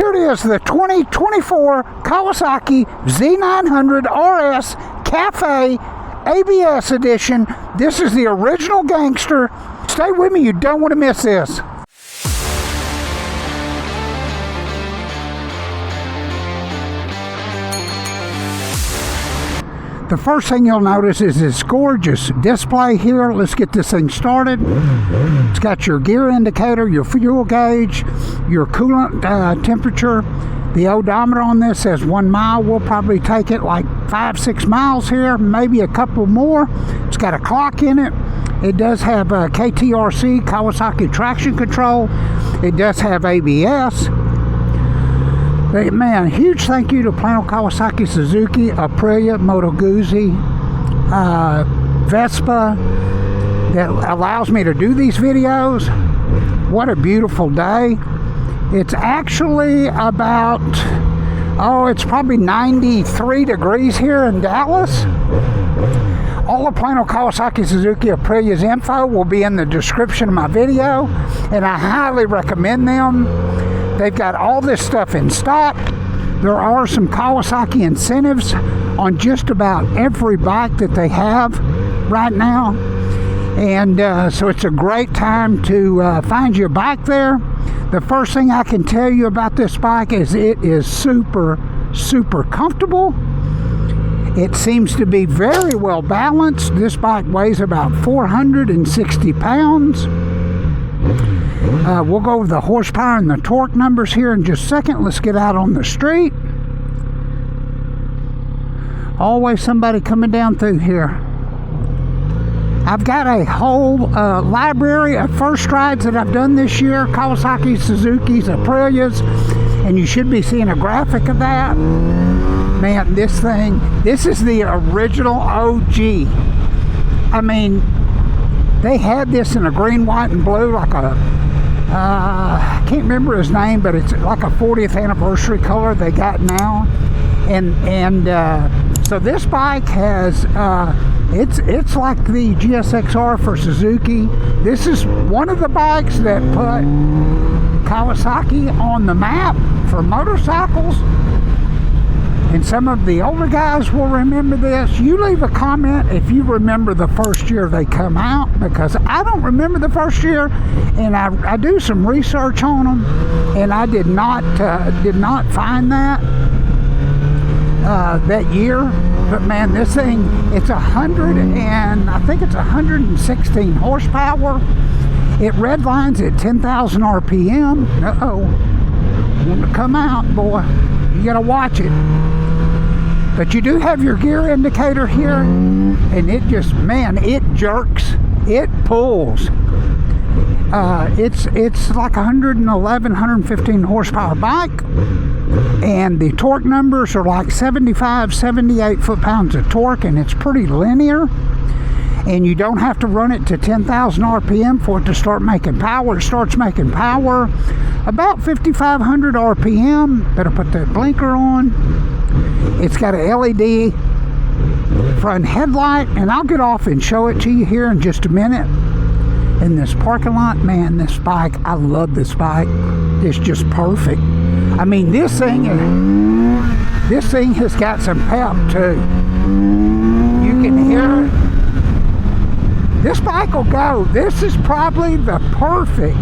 Here it is, the 2024 Kawasaki Z900-RS Cafe ABS edition. This is the original Gangster. Stay with me, you don't want to miss this. The first thing you'll notice is this gorgeous display here. Let's get this thing started. It's got your gear indicator, your fuel gauge, your coolant temperature. The odometer on this says 1 mile. We'll probably take it like 5-6 miles here, maybe a couple more. It's got a clock in it. It does have KTRC, Kawasaki traction control. It does have ABS. But man, huge thank you to Plano Kawasaki, Suzuki, Aprilia, Moto Guzzi, Vespa, that allows me to do these videos. What a beautiful day. It's actually about, it's probably 93 degrees here in Dallas. All of Plano Kawasaki, Suzuki, Aprilia's info will be in the description of my video, and I highly recommend them. They've got all this stuff in stock. There are some Kawasaki incentives on just about every bike that they have right now. And so it's a great time to find your bike there. The first thing I can tell you about this bike is it is super, super comfortable. It seems to be very well balanced. This bike weighs about 460 pounds. We'll go over the horsepower and the torque numbers here in just a second. Let's get out on the street. Always somebody coming down through here. I've got a whole library of first rides that I've done this year. Kawasaki, Suzuki's, Aprilia's. And you should be seeing a graphic of that. Man, this is the original OG. I mean, they had this in a green, white, and blue, like a, I can't remember his name, but it's like a 40th anniversary color they got now. And so this bike has, it's like the GSXR for Suzuki. This is one of the bikes that put Kawasaki on the map for motorcycles. And some of the older guys will remember this. You leave a comment if you remember the first year they come out, because I don't remember the first year, and I do some research on them, and I did not find that year. But man, this thing, it's 116 horsepower. It redlines at 10,000 RPM. Want to come out, boy. You gotta watch it. But you do have your gear indicator here, and it just, man, it jerks, it pulls. It's like 111, 115 horsepower bike, and the torque numbers are like 75, 78 foot-pounds of torque, and it's pretty linear. And you don't have to run it to 10,000 RPM for it to start making power. It starts making power about 5,500 RPM. Better put that blinker on. It's got a LED front headlight, and I'll get off and show it to you here in just a minute. In this parking lot, man, this bike, I love this bike. It's just perfect. I mean, this thing has got some pep too. You can hear it. This bike will go. This is probably the perfect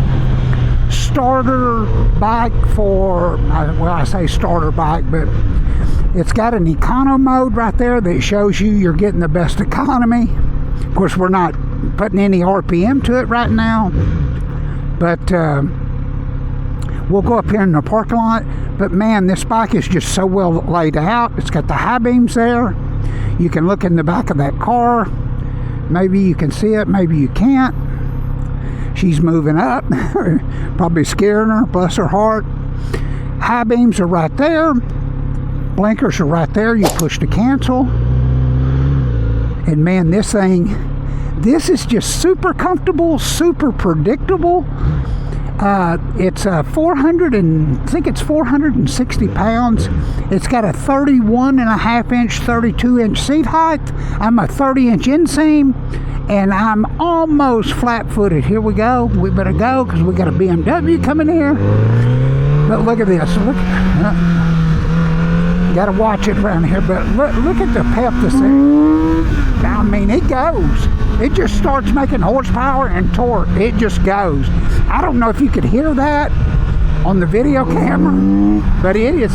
starter bike for, well, I say starter bike, but it's got an econo mode right there that shows you're getting the best economy. Of course, we're not putting any RPM to it right now, but we'll go up here in the parking lot. But man, this bike is just so well laid out. It's got the high beams there. You can look in the back of that car. Maybe you can see it, maybe you can't. She's moving up, probably scaring her, bless her heart. High beams are right there. Blinkers are right there. You push to cancel. And man, this is just super comfortable, super predictable. It's 460 pounds. It's got a 31.5 inch, 32 inch seat height. I'm a 30-inch inseam, and I'm almost flat-footed. Here we go. We better go because we got a BMW coming here. But look at this. Look, gotta watch it around here. But look at the pep that's there. I mean, it goes. It just starts making horsepower and torque. It just goes. I don't know if you could hear that on the video camera, but it is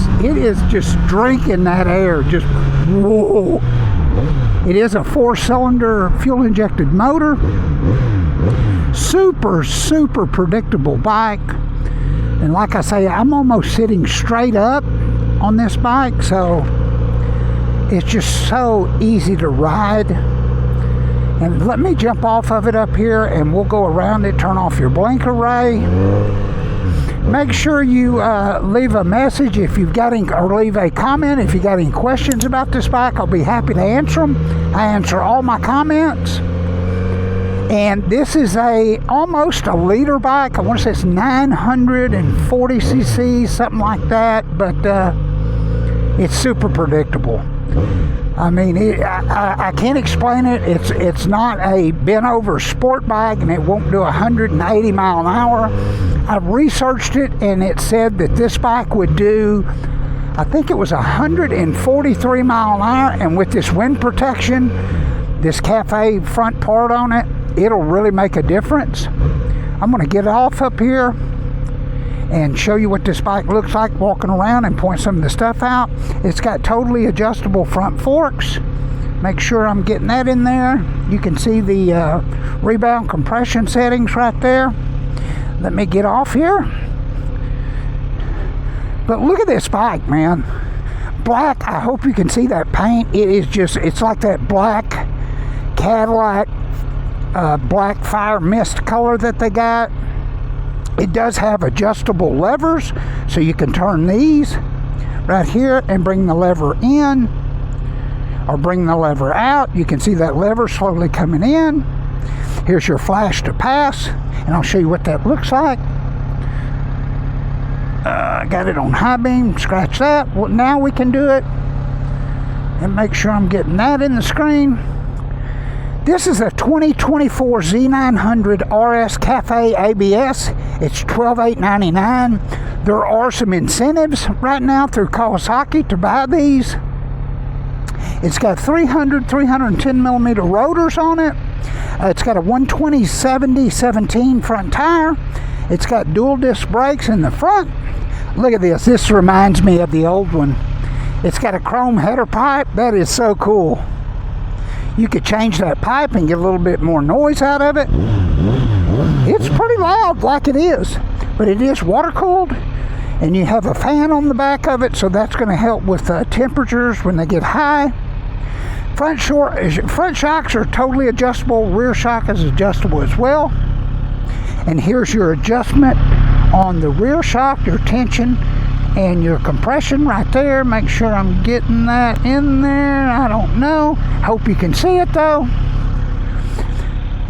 just drinking that air. Just whoa. It is a 4-cylinder fuel-injected motor. Super predictable bike. And like I say, I'm almost sitting straight up on this bike, so it's just so easy to ride. And let me jump off of it up here and we'll go around it, turn off your blink array. Make sure you leave a message if you've got any, or leave a comment if you got any questions about this bike. I'll be happy to answer them. I answer all my comments. And this is almost a liter bike. I want to say it's 940 cc, something like that. But it's super predictable. I mean, I can't explain it. It's not a bent over sport bike, and it won't do 180 mile an hour. I've researched it, and it said that this bike would do, I think it was 143 mile an hour, and with this wind protection, this Cafe front part on it, it'll really make a difference. I'm going to get off up here and show you what this bike looks like walking around and point some of the stuff out. It's got totally adjustable front forks. Make sure I'm getting that in there. You can see the rebound compression settings right there. Let me get off here. But look at this bike, man. Black, I hope you can see that paint. It is just, it's like that black Cadillac black fire mist color that they got. It does have adjustable levers, so you can turn these right here and bring the lever in or bring the lever out. You can see that lever slowly coming in. Here's your flash to pass, and I'll show you what that looks like. I got it on high beam. Scratch that. Well, now we can do it, and make sure I'm getting that in the screen. This is a 2024 Z900-RS Cafe ABS. It's $12,899. There are some incentives right now through Kawasaki to buy these. It's got 310 millimeter rotors on it. It's got a 120/70/17 front tire. It's got dual disc brakes in the front. Look at this. This reminds me of the old one. It's got a chrome header pipe. That is so cool. You could change that pipe and get a little bit more noise out of it. It's pretty loud like it is, but it is water cooled, and you have a fan on the back of it, so that's going to help with temperatures when they get high. Front shocks are totally adjustable. Rear shock is adjustable as well. And here's your adjustment on the rear shock, your tension and your compression right there. Make sure I'm getting that in there. I don't know. Hope you can see it though.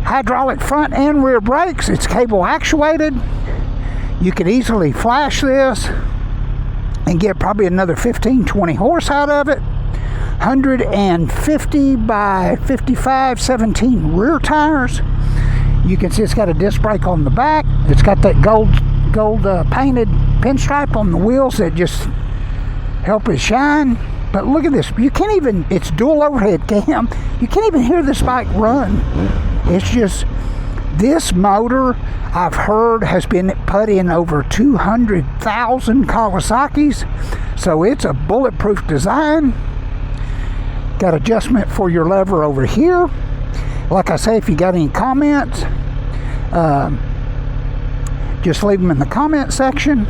Hydraulic front and rear brakes. It's cable actuated. You could easily flash this and get probably another 15-20 horse out of it. 150 by 55 17 rear tires. You can see it's got a disc brake on the back. It's got that gold painted pinstripe on the wheels that just help it shine. But look at this. You can't even, it's dual overhead cam. You can't even hear this bike run. It's just, this motor I've heard has been put in over 200,000 Kawasaki's. So it's a bulletproof design. Got adjustment for your lever over here. Like I say, if you got any comments, just leave them in the comment section.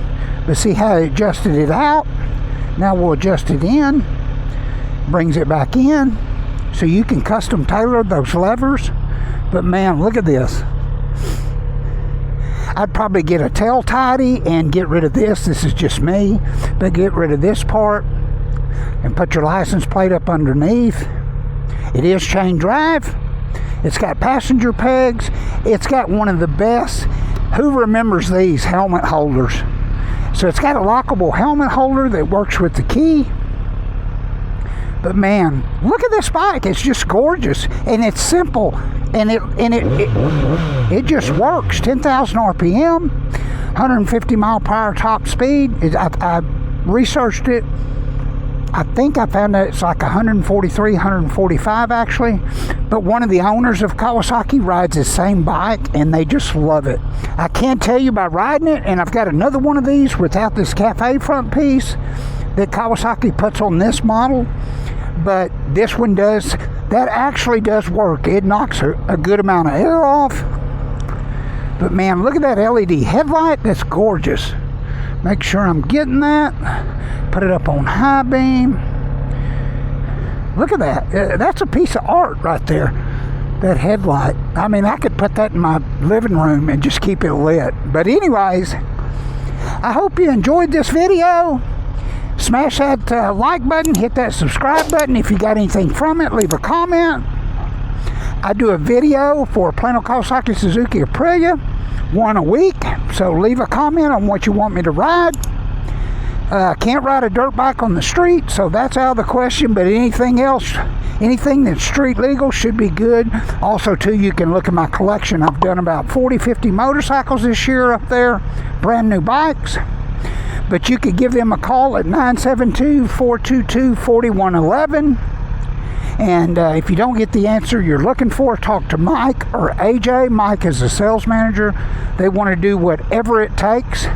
But see how I adjusted it out. Now we'll adjust it in. Brings it back in. So you can custom tailor those levers. But man, look at this. I'd probably get a tail tidy and get rid of this. This is just me. But get rid of this part and put your license plate up underneath. It is chain drive. It's got passenger pegs. It's got one of the best, who remembers these helmet holders? So it's got a lockable helmet holder that works with the key. But man, look at this bike. It's just gorgeous, and it's simple, and it just works. 10,000 RPM. 150 mile per hour top speed. I researched it. I think I found that it's like 143, 145 actually. But one of the owners of Kawasaki rides the same bike and they just love it. I can't tell you by riding it, and I've got another one of these without this cafe front piece that Kawasaki puts on this model. But this one does, that actually does work. It knocks a good amount of air off. But man, look at that LED headlight. That's gorgeous. Make sure I'm getting that. Put it up on high beam. Look at that. That's a piece of art right there. That headlight. I mean, I could put that in my living room and just keep it lit. But anyways, I hope you enjoyed this video. Smash that like button. Hit that subscribe button. If you got anything from it, leave a comment. I do a video for Plano Kawasaki Suzuki Aprilia, one a week. So leave a comment on what you want me to ride. Can't ride a dirt bike on the street, so that's out of the question. But anything else, anything that's street legal should be good. Also too, you can look at my collection. I've done about 40-50 motorcycles this year up there, brand new bikes. But you could give them a call at 972-422-4111. And if you don't get the answer you're looking for, talk to Mike or AJ. Mike is the sales manager. They want to do whatever it takes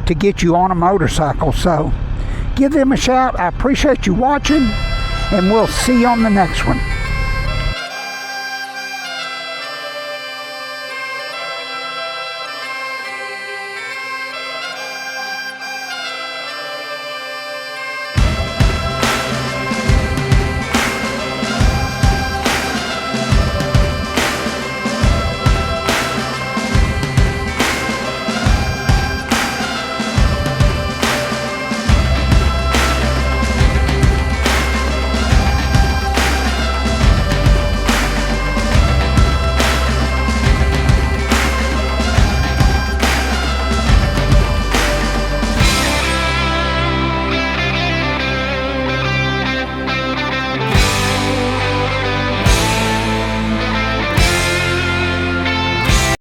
to get you on a motorcycle. So give them a shout. I appreciate you watching, and we'll see you on the next one.